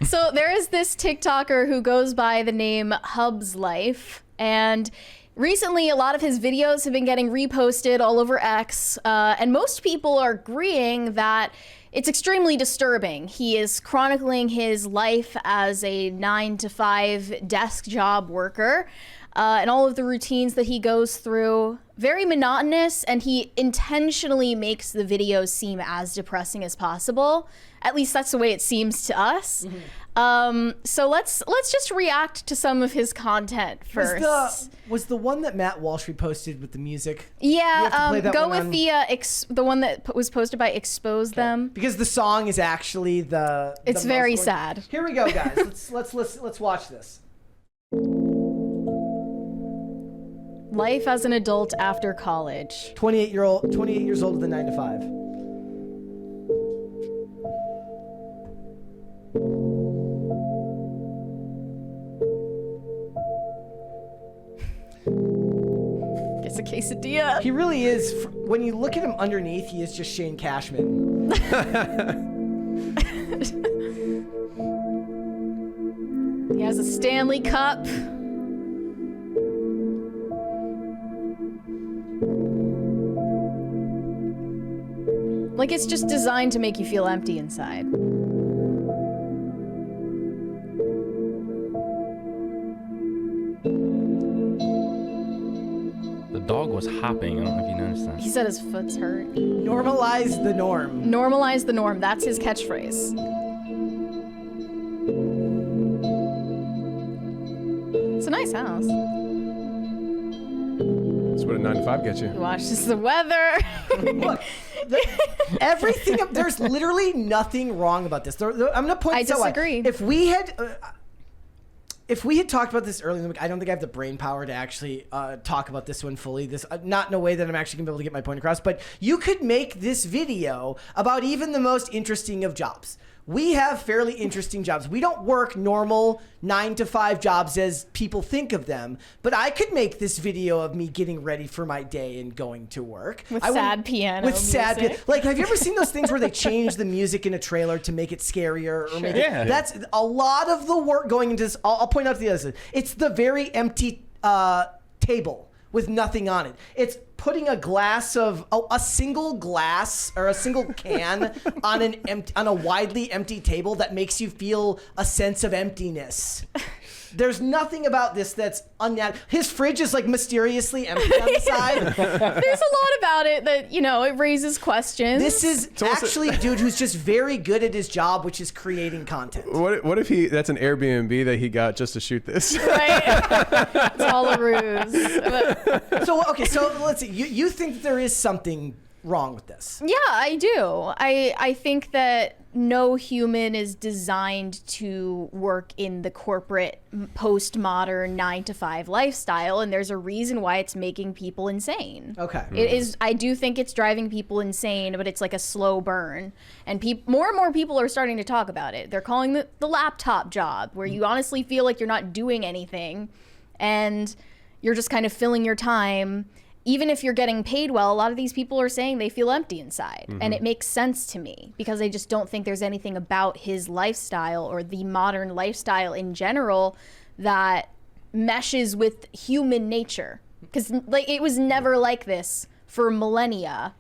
So there is this TikToker who goes by the name Hub's Life, and recently a lot of his videos have been getting reposted all over X, and most people are agreeing that it's extremely disturbing. He is chronicling his life as a 9-to-5 desk job worker, and all of the routines that he goes through. Very monotonous, and he intentionally makes the videos seem as depressing as possible. At least that's the way it seems to us. So let's just react to some of his content first. Was the one that Matt Walsh reposted with the music? Yeah, go with the one that was posted by Expose Them. Because the song is actually It's very sad. Here we go, guys. let's watch this. Life as an adult after college. 28 years old with a 9-to-5. Gets a quesadilla. He really is. When you look at him underneath, he is just Shane Cashman. He has a Stanley Cup. Like, it's just designed to make you feel empty inside. The dog was hopping. I don't know if you noticed that. He said his foot's hurt. Normalize the norm. Normalize the norm. That's his catchphrase. It's a nice house. That's what a 9-to-5 gets you. He watches the weather. Look, everything. There's literally nothing wrong about this. I'm going to point I this out. disagree. If we had talked about this earlier in the week, I don't think I have the brain power to actually talk about this one fully. Not in a way that I'm actually going to be able to get my point across. But you could make this video about even the most interesting of jobs. We have fairly interesting jobs. We don't work normal 9-to-5 jobs as people think of them. But I could make this video of me getting ready for my day and going to work. With sad piano music. Like, have you ever seen those things where they change the music in a trailer to make it scarier? Or make it, that's a lot of the work going into this. I'll point out the other side. It's the very empty table with nothing on it. It's putting a single glass or a single can on a widely empty table that makes you feel a sense of emptiness. There's nothing about this that's unnatural. His fridge is like mysteriously empty on the side. There's a lot about it that, it raises questions. This is actually a dude who's just very good at his job, which is creating content. What if that's an Airbnb that he got just to shoot this? Right. It's all a ruse. So let's see. You think that there is something wrong with this? Yeah, I do. I think that no human is designed to work in the corporate postmodern 9-to-5 lifestyle, and there's a reason why it's making people insane. Okay. It is. I do think it's driving people insane, but it's like a slow burn, and more and more people are starting to talk about it. They're calling the laptop job, where you honestly feel like you're not doing anything, and you're just kind of filling your time. Even if you're getting paid well, a lot of these people are saying they feel empty inside. And it makes sense to me because I just don't think there's anything about his lifestyle or the modern lifestyle in general that meshes with human nature. Because it was never like this for millennia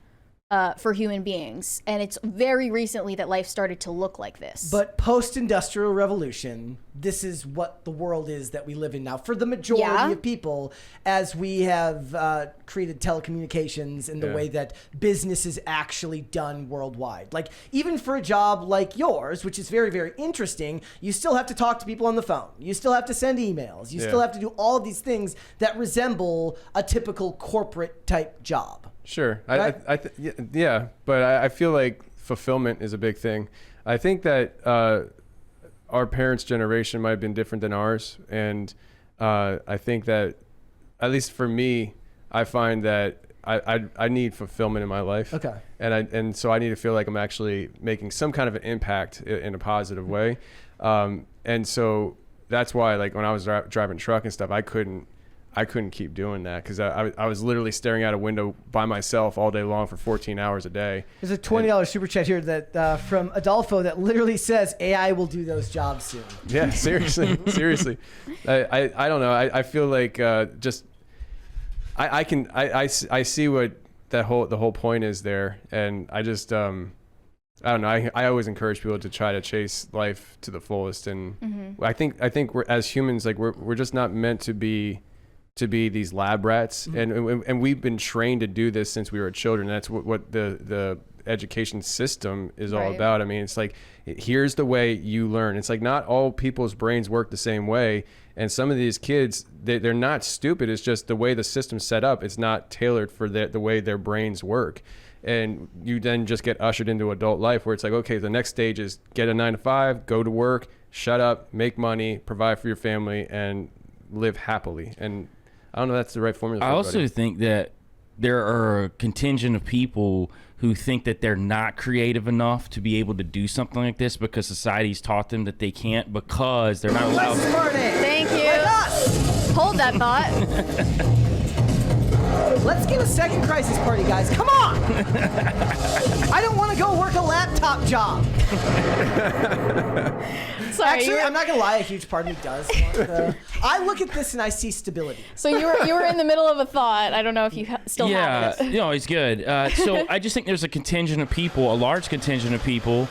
for human beings. And it's very recently that life started to look like this. But post-industrial revolution, this is what the world is that we live in now for the majority of people, as we have created telecommunications and the way that business is actually done worldwide. Like, even for a job like yours, which is very, very interesting, you still have to talk to people on the phone. You still have to send emails. You still have to do all of these things that resemble a typical corporate type job. Sure. Right? But I feel like fulfillment is a big thing. I think that our parents' generation might have been different than ours. And I think that, at least for me, I find that I need fulfillment in my life. Okay. And so I need to feel like I'm actually making some kind of an impact in a positive way. And so that's why, like, when I was driving truck and stuff, I couldn't I couldn't keep doing that because I was literally staring out a window by myself all day long for 14 hours a day. There's a $20 super chat here that from Adolfo that literally says AI will do those jobs soon. Yeah, seriously, seriously. I don't know. I feel like just I see what the whole point is there, and I just I don't know. I always encourage people to try to chase life to the fullest, and I think we're, as humans, like we're just not meant to be these lab rats, and we've been trained to do this since we were children. That's what the education system is all about. I mean, it's like, here's the way you learn. It's like not all people's brains work the same way, and some of these kids, they're not stupid. It's just the way the system's set up. It's not tailored for the way their brains work. And you then just get ushered into adult life where it's like, okay, the next stage is get a 9-to-5, go to work, shut up, make money, provide for your family, and live happily. And I don't know if that's the right formula for everybody. I also think that there are a contingent of people who think that they're not creative enough to be able to do something like this because society's taught them that they can't because they're not allowed. Thank you. Hold that thought. Let's get a second crisis party, guys. Come on! I don't want to go work a laptop job. Sorry, Actually, I'm not gonna lie. A huge part of me does. I look at this and I see stability. So you were in the middle of a thought. I don't know if you still have it. No, it's good. So I just think there's a contingent of people, a large contingent of people,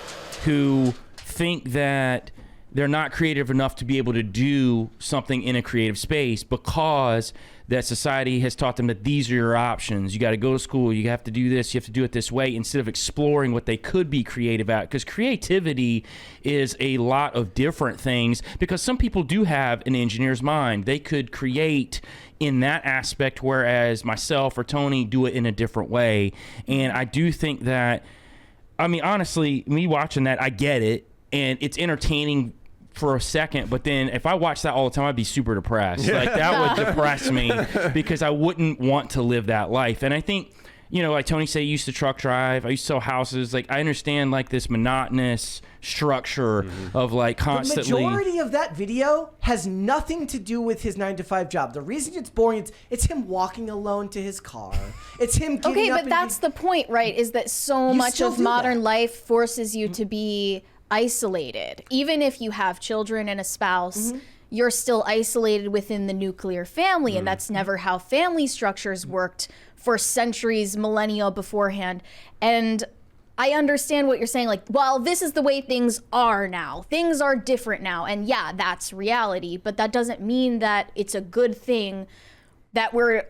who think that they're not creative enough to be able to do something in a creative space because that society has taught them that these are your options. You got to go to school. You have to do this. You have to do it this way instead of exploring what they could be creative at. Because creativity is a lot of different things, because some people do have an engineer's mind. They could create in that aspect, whereas myself or Tony do it in a different way. And I do think that, I mean, honestly, me watching that, I get it. And it's entertaining for a second, but then if I watched that all the time, I'd be super depressed. Like that would depress me because I wouldn't want to live that life. And I think, you know, like Tony said, he used to truck drive. I used to sell houses. Like I understand like this monotonous structure of like constantly. The majority of that video has nothing to do with his 9-to-5 job. The reason it's boring, it's him walking alone to his car. It's him getting up. Okay, but that's the point, right? Is that so much of modern life forces you to be isolated. Even if you have children and a spouse, you're still isolated within the nuclear family, and that's never how family structures worked for centuries, millennia beforehand. And I understand what you're saying, like, well, this is the way things are now. Things are different now, and yeah, that's reality, but that doesn't mean that it's a good thing that we're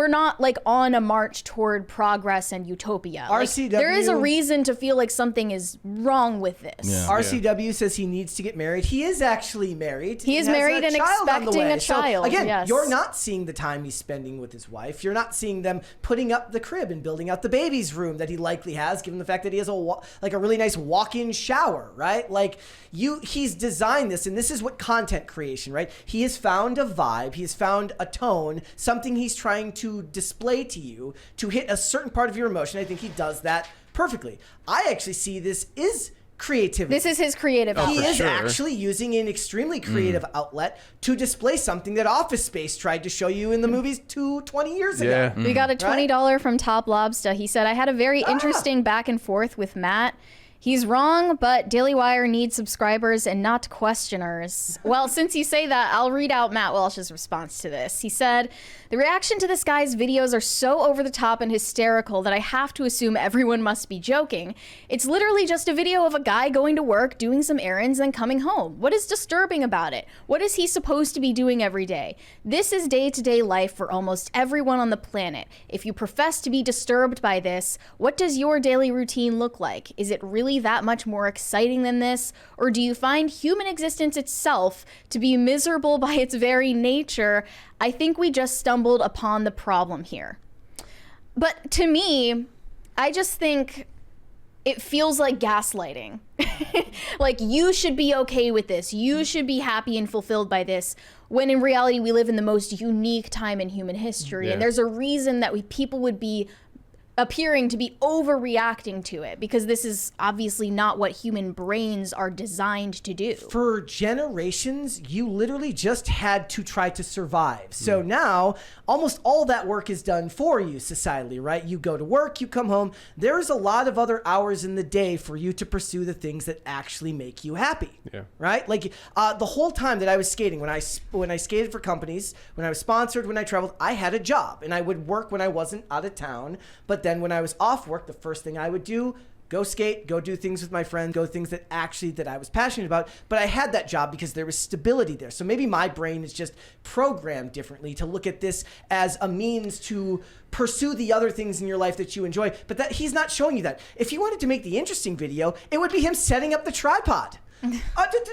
not like on a march toward progress and utopia. RCW, there is a reason to feel like something is wrong with this. Yeah. RCW says he needs to get married. He is actually married. He is has married and expecting a child. So again, yes. You're not seeing the time he's spending with his wife. You're not seeing them putting up the crib and building out the baby's room that he likely has, given the fact that he has a really nice walk-in shower, right? Like he's designed this, and this is what content creation, right? He has found a vibe. He has found a tone, something he's trying to display to you to hit a certain part of your emotion. I think he does that perfectly. I actually see this is creativity. This is his creative outlet. He is actually using an extremely creative outlet to display something that Office Space tried to show you in the movies 20 years ago. We got a $20 from Top Lobster. He said, I had a very interesting back and forth with Matt. He's wrong, but Daily Wire needs subscribers and not questioners. Well, since you say that, I'll read out Matt Welsh's response to this. He said, the reaction to this guy's videos are so over the top and hysterical that I have to assume everyone must be joking. It's literally just a video of a guy going to work, doing some errands, and coming home. What is disturbing about it? What is he supposed to be doing every day? This is day-to-day life for almost everyone on the planet. If you profess to be disturbed by this, what does your daily routine look like? Is it really that much more exciting than this? Or do you find human existence itself to be miserable by its very nature? I think we just stumbled upon the problem here. But to me, I just think it feels like gaslighting. Like, you should be okay with this. You should be happy and fulfilled by this. When in reality, we live in the most unique time in human history. And there's a reason that people would be appearing to be overreacting to it, because this is obviously not what human brains are designed to do. For generations, you literally just had to try to survive. So now almost all that work is done for you societally, right? You go to work, you come home. There's a lot of other hours in the day for you to pursue the things that actually make you happy, right? Like the whole time that I was skating, when I skated for companies, when I was sponsored, when I traveled, I had a job, and I would work when I wasn't out of town. But then when I was off work, the first thing I would do, go skate, go do things with my friends, go things that I was passionate about. But I had that job because there was stability there. So maybe my brain is just programmed differently to look at this as a means to pursue the other things in your life that you enjoy. But that he's not showing you that. If you wanted to make the interesting video, it would be him setting up the tripod. I'm walking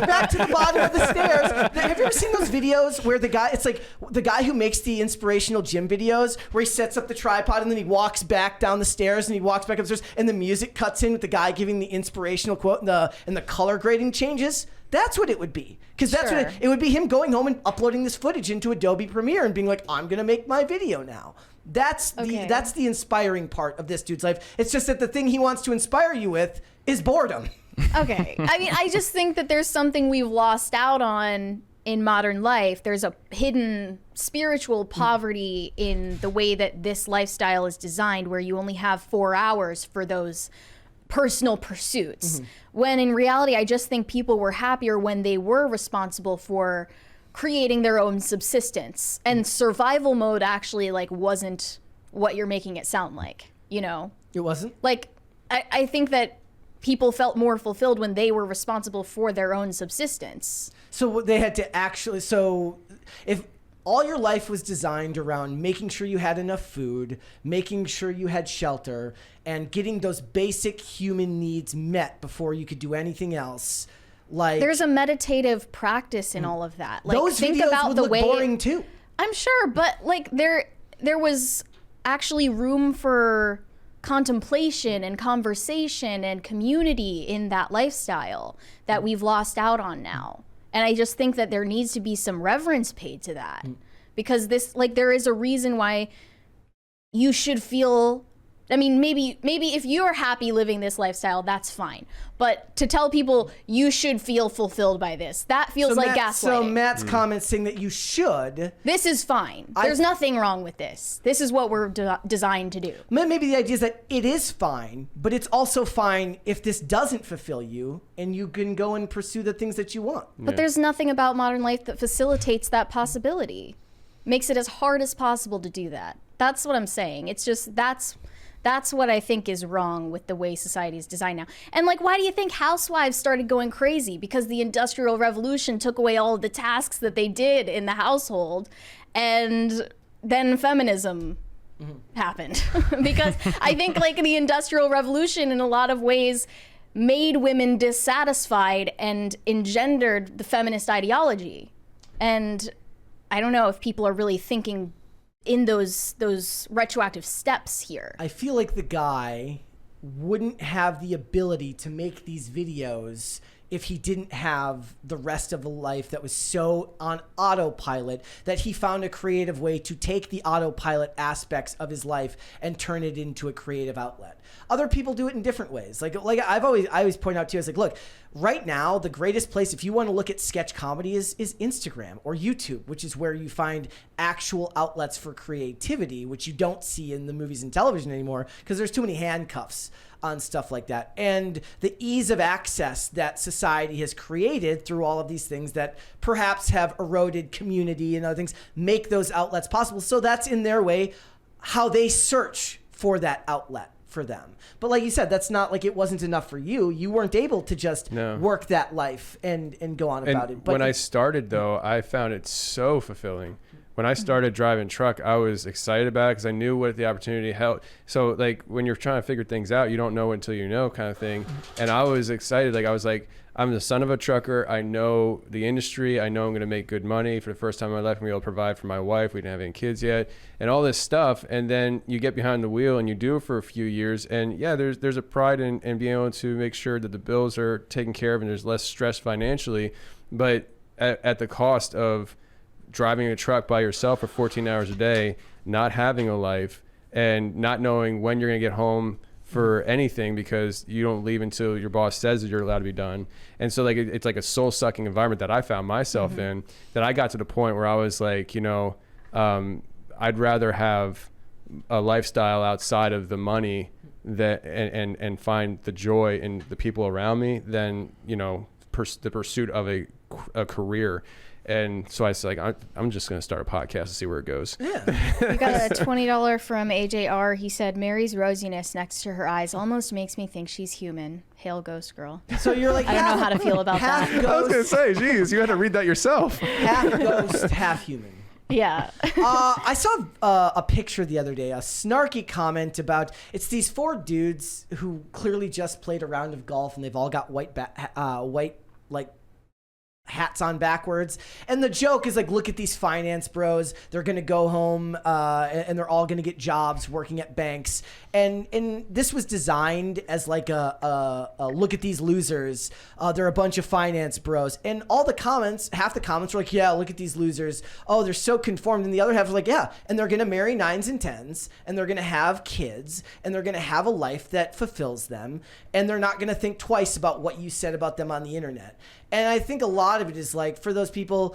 back to the bottom of the stairs. Have you ever seen those videos where it's like the guy who makes the inspirational gym videos where he sets up the tripod and then he walks back down the stairs and he walks back up the stairs and the music cuts in with the guy giving the inspirational quote and the color grading changes? That's what it would be. Because that's what it would be, him going home and uploading this footage into Adobe Premiere and being like, I'm going to make my video now. That's the inspiring part of this dude's life. It's just that the thing he wants to inspire you with is boredom. Okay. I mean, I just think that there's something we've lost out on in modern life. There's a hidden spiritual poverty in the way that this lifestyle is designed, where you only have 4 hours for those personal pursuits. When in reality, I just think people were happier when they were responsible for creating their own subsistence. And survival mode actually wasn't what you're making it sound like, you know? It wasn't? Like, I think that people felt more fulfilled when they were responsible for their own subsistence. So they had to actually, so if all your life was designed around making sure you had enough food, making sure you had shelter, and getting those basic human needs met before you could do anything else, like there's a meditative practice in all of that. Like, those think videos about would the look way boring too. I'm sure, but like there was actually room for contemplation and conversation and community in that lifestyle that we've lost out on now. And I just think that there needs to be some reverence paid to that, because there is a reason why you should feel, I mean, maybe if you're happy living this lifestyle, that's fine. But to tell people you should feel fulfilled by this, that feels like gaslighting. So Matt's comment saying that you should. This is fine. There's nothing wrong with this. This is what we're designed to do. Maybe the idea is that it is fine, but it's also fine if this doesn't fulfill you and you can go and pursue the things that you want. But there's nothing about modern life that facilitates that possibility. Makes it as hard as possible to do that. That's what I'm saying. It's just that's what I think is wrong with the way society is designed now. And like, why do you think housewives started going crazy? Because the Industrial Revolution took away all of the tasks that they did in the household, and then feminism happened. Because I think like the Industrial Revolution in a lot of ways made women dissatisfied and engendered the feminist ideology. And I don't know if people are really thinking in those retroactive steps here. I feel like the guy wouldn't have the ability to make these videos if he didn't have the rest of a life that was so on autopilot that he found a creative way to take the autopilot aspects of his life and turn it into a creative outlet. Other people do it in different ways. Like I always point out to you, I was like, look, right now, the greatest place if you want to look at sketch comedy is Instagram or YouTube, which is where you find actual outlets for creativity, which you don't see in the movies and television anymore because there's too many handcuffs on stuff like that. And the ease of access that society has created through all of these things that perhaps have eroded community and other things make those outlets possible. So that's in their way how they search for that outlet for them. But like you said, that's not like it wasn't enough for you. You weren't able to just work that life and go on about it. But when I started, though, I found it so fulfilling. When I started driving truck, I was excited about it because I knew what the opportunity held. So like when you're trying to figure things out, you don't know until you know kind of thing. And I was excited. Like I was like, I'm the son of a trucker. I know the industry. I know I'm going to make good money for the first time in my life. I'm going to be able to provide for my wife. We didn't have any kids yet and all this stuff. And then you get behind the wheel and you do it for a few years. And yeah, there's a pride in being able to make sure that the bills are taken care of and there's less stress financially, but at the cost of driving a truck by yourself for 14 hours a day, not having a life, and not knowing when you're going to get home for anything because you don't leave until your boss says that you're allowed to be done. And so like it's like a soul sucking environment that I found myself in, that I got to the point where I was like, I'd rather have a lifestyle outside of the money that and find the joy in the people around me than the pursuit of a career. And so I was like, I'm just going to start a podcast and see where it goes. Yeah. We got a $20 from AJR. He said, Mary's rosiness next to her eyes almost makes me think she's human. Hail Ghost Girl. So you're like, I don't know how to feel about half that. ghost, I was going to say, geez, you had to read that yourself. half ghost, half human. Yeah. I saw a picture the other day, a snarky comment about it's these 4 dudes who clearly just played a round of golf and they've all got white like hats on backwards, and the joke is like, look at these finance bros, they're gonna go home and they're all gonna get jobs working at banks, and this was designed as like a look at these losers, they're a bunch of finance bros, and all the comments, half the comments were like, yeah, look at these losers, oh, they're so conformed, and the other half was like, yeah, and they're gonna marry 9s and 10s, and they're gonna have kids, and they're gonna have a life that fulfills them, and they're not gonna think twice about what you said about them on the internet. And I think a lot of it is like, for those people,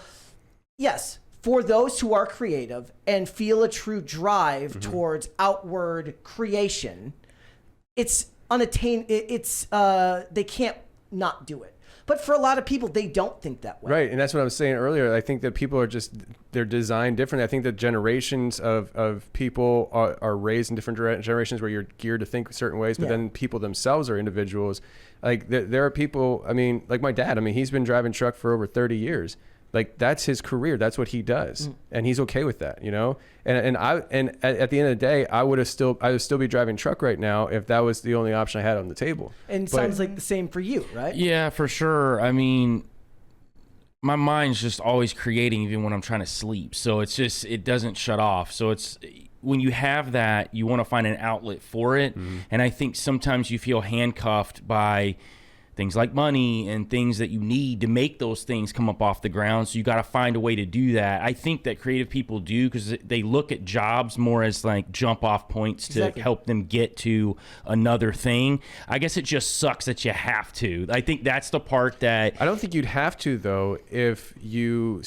yes, for those who are creative and feel a true drive towards outward creation, it's unattainable. They can't not do it. But for a lot of people, they don't think that way. Right, and that's what I was saying earlier. I think that people are they're designed differently. I think that generations of people are raised in different generations where you're geared to think certain ways, but then people themselves are individuals. Like there are people, I mean, like my dad, I mean, he's been driving truck for over 30 years. Like that's his career. That's what he does. And he's okay with that, And at the end of the day, I would still be driving truck right now if that was the only option I had on the table. And sounds like the same for you, right? Yeah, for sure. I mean, my mind's just always creating even when I'm trying to sleep. So it doesn't shut off. So it's, when you have that, you want to find an outlet for it. And I think sometimes you feel handcuffed by things like money and things that you need to make those things come up off the ground. So you got to find a way to do that. I think that creative people do, because they look at jobs more as like jump off points to help them get to another thing. I guess it just sucks that you have to. I think that's the part that I don't think you'd have to, though, if you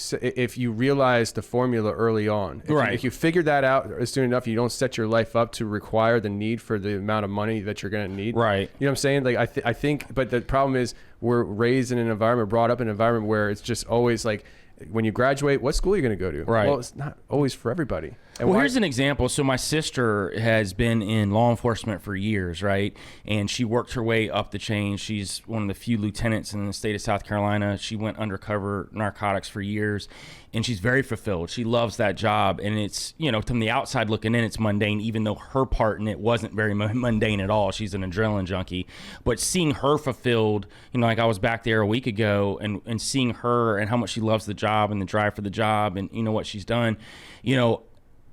realize the formula early on. If you figure that out soon enough, you don't set your life up to require the need for the amount of money that you're going to need. Right. You know what I'm saying? Like I think, but the problem is we're raised in an environment, brought up in an environment where it's just always like, when you graduate, what school are you going to go to? Right. Well, it's not always for everybody. And well, here's an example. So my sister has been in law enforcement for years, right? And she worked her way up the chain. She's one of the few lieutenants in the state of South Carolina. She went undercover narcotics for years, and she's very fulfilled. She loves that job. And it's, from the outside looking in, it's mundane, even though her part in it wasn't very mundane at all. She's an adrenaline junkie. But seeing her fulfilled, like I was back there a week ago, and seeing her and how much she loves the job and the drive for the job and what she's done,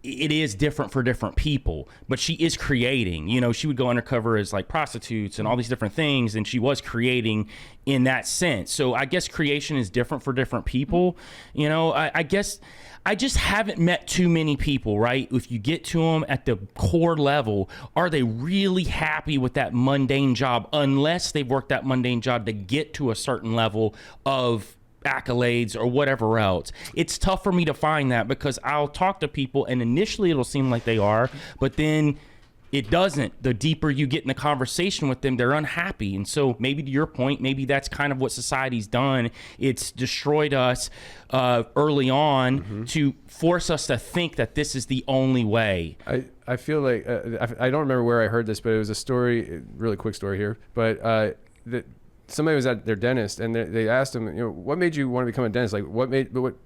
it is different for different people, but she is creating. She would go undercover as like prostitutes and all these different things, and she was creating in that sense. So I guess creation is different for different people. I guess I just haven't met too many people, right? If you get to them at the core level, are they really happy with that mundane job, unless they've worked that mundane job to get to a certain level of accolades or whatever else. It's tough for me to find that, because I'll talk to people and initially it'll seem like they are, but then it doesn't. The deeper you get in the conversation with them, they're unhappy. And so maybe to your point, maybe that's kind of what society's done. It's destroyed us early on to force us to think that this is the only way. I feel like I don't remember where I heard this, but it was a story, really quick story here, but that somebody was at their dentist and they asked him, what made you want to become a dentist? Like what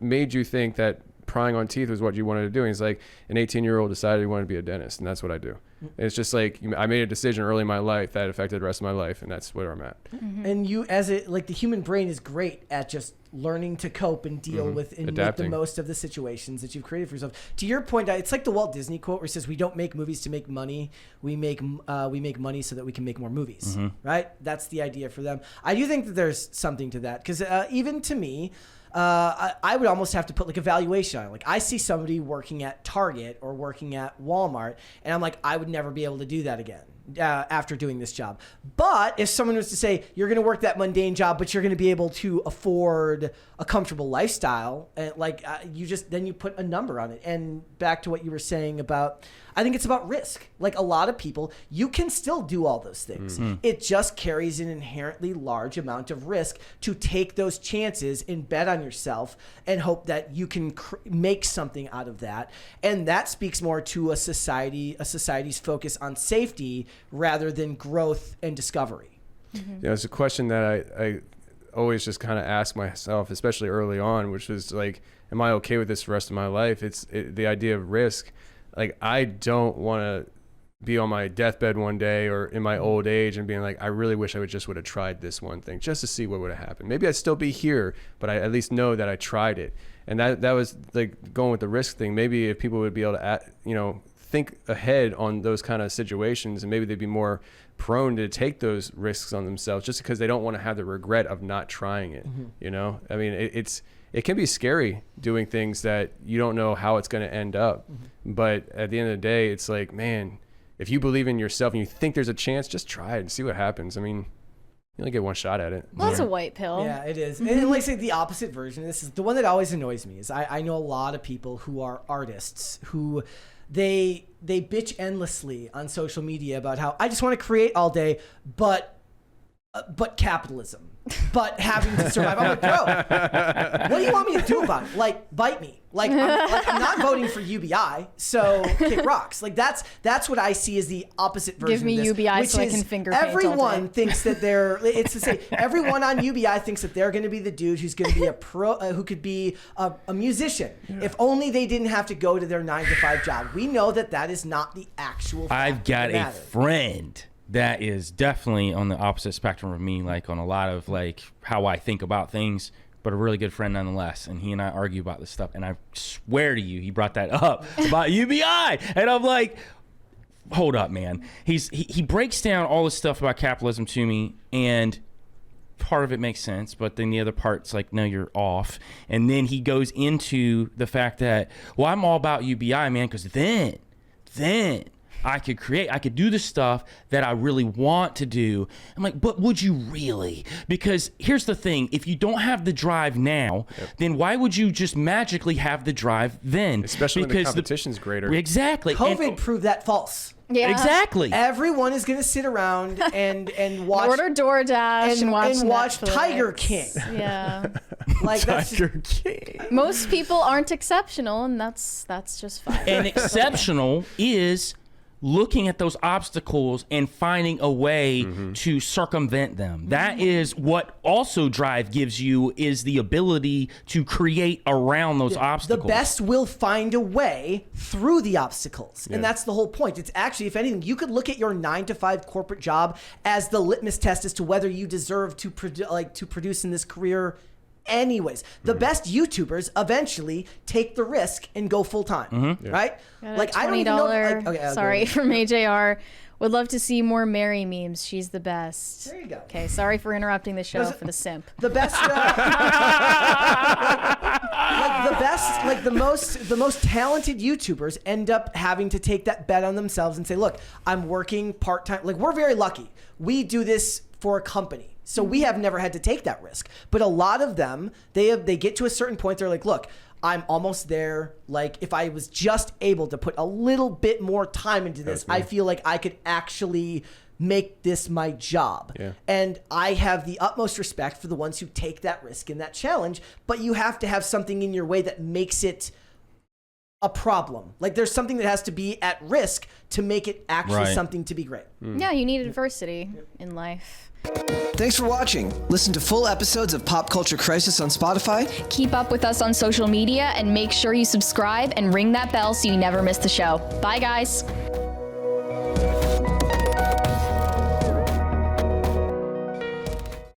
made you think that prying on teeth was what you wanted to do? And he's like, an 18-year-old decided he wanted to be a dentist, and that's what I do. And it's just like, I made a decision early in my life that affected the rest of my life, and that's where I'm at. And you, the human brain is great at just learning to cope and deal with and make the most of the situations that you've created for yourself. To your point, it's like the Walt Disney quote where he says, we don't make movies to make money. We make money so that we can make more movies, right? That's the idea for them. I do think that there's something to that, because even to me, I would almost have to put like a valuation on it. Like I see somebody working at Target or working at Walmart, and I'm like, I would never be able to do that again after doing this job. But if someone was to say, you're going to work that mundane job, but you're going to be able to afford a comfortable lifestyle, and then you put a number on it. And back to what you were saying about, I think it's about risk. Like a lot of people, you can still do all those things. It just carries an inherently large amount of risk to take those chances and bet on yourself and hope that you can make something out of that. And that speaks more to a society's focus on safety rather than growth and discovery. Yeah, it's a question that I always just kind of ask myself, especially early on, which was like, am I okay with this the rest of my life? The idea of risk. Like, I don't want to be on my deathbed one day or in my old age and being like, I really wish I would have tried this one thing just to see what would have happened. Maybe I'd still be here, but I at least know that I tried it. And that was like going with the risk thing. Maybe if people would be able to, think ahead on those kind of situations, and maybe they'd be more prone to take those risks on themselves just because they don't want to have the regret of not trying it. I mean, it can be scary doing things that you don't know how it's going to end up. But at the end of the day, it's like, man, if you believe in yourself and you think there's a chance, just try it and see what happens. I mean, you only get one shot at it. Well, that's a white pill. Yeah, it is. And like say the opposite version, this is the one that always annoys me, is I know a lot of people who are artists who they bitch endlessly on social media about how I just want to create all day, but capitalism, but having to survive. I'm like, bro, what do you want me to do about it? Like, bite me. Like, I'm not voting for UBI, so kick rocks. Like, that's what I see as the opposite version. Give me of this, UBI so I can finger paint all day. Everyone thinks that it's to say, everyone on UBI thinks that they're going to be the dude who's going to be a pro, who could be a musician. Yeah. If only they didn't have to go to their 9-to-5 job. We know that is not the actual fact. I've got a friend that is definitely on the opposite spectrum of me, like on a lot of like how I think about things, but a really good friend nonetheless. And he and I argue about this stuff. And I swear to you, he brought that up about UBI. And I'm like, hold up, man. He breaks down all this stuff about capitalism to me, and part of it makes sense, but then the other part's like, no, you're off. And then he goes into the fact that, well, I'm all about UBI, man, because then I could do the stuff that I really want to do. I'm like, but would you really? Because here's the thing, if you don't have the drive now, then why would you just magically have the drive then? Especially when the competition's greater. Exactly. COVID proved that false. Yeah. Exactly. Everyone is going to sit around and watch order DoorDash and watch Tiger King. Yeah. Like Tiger King. Most people aren't exceptional, and that's just fine. And exceptional is looking at those obstacles and finding a way to circumvent them. That is what also drive gives you, is the ability to create around those obstacles. The best will find a way through the obstacles. And that's the whole point. It's actually, if anything, you could look at your 9-to-5 corporate job as the litmus test as to whether you deserve to produce in this career anyways. The best YouTubers eventually take the risk and go full time, right? Like $20, I don't even know. Sorry, from AJR. Would love to see more Mary memes. She's the best. There you go. Okay, sorry for interrupting the show for the simp. The best, the most talented YouTubers end up having to take that bet on themselves and say, look, I'm working part-time. Like, we're very lucky. We do this for a company. So we have never had to take that risk. But a lot of them, they get to a certain point, they're like, look, I'm almost there. Like, if I was just able to put a little bit more time into this, I feel like I could actually make this my job. Yeah. And I have the utmost respect for the ones who take that risk and that challenge, but you have to have something in your way that makes it a problem. Like, there's something that has to be at risk to make it actually something to be great. Yeah, you need adversity in life. Thanks for watching. Listen to full episodes of Pop Culture Crisis on Spotify. Keep up with us on social media and make sure you subscribe and ring that bell so you never miss the show. Bye, guys.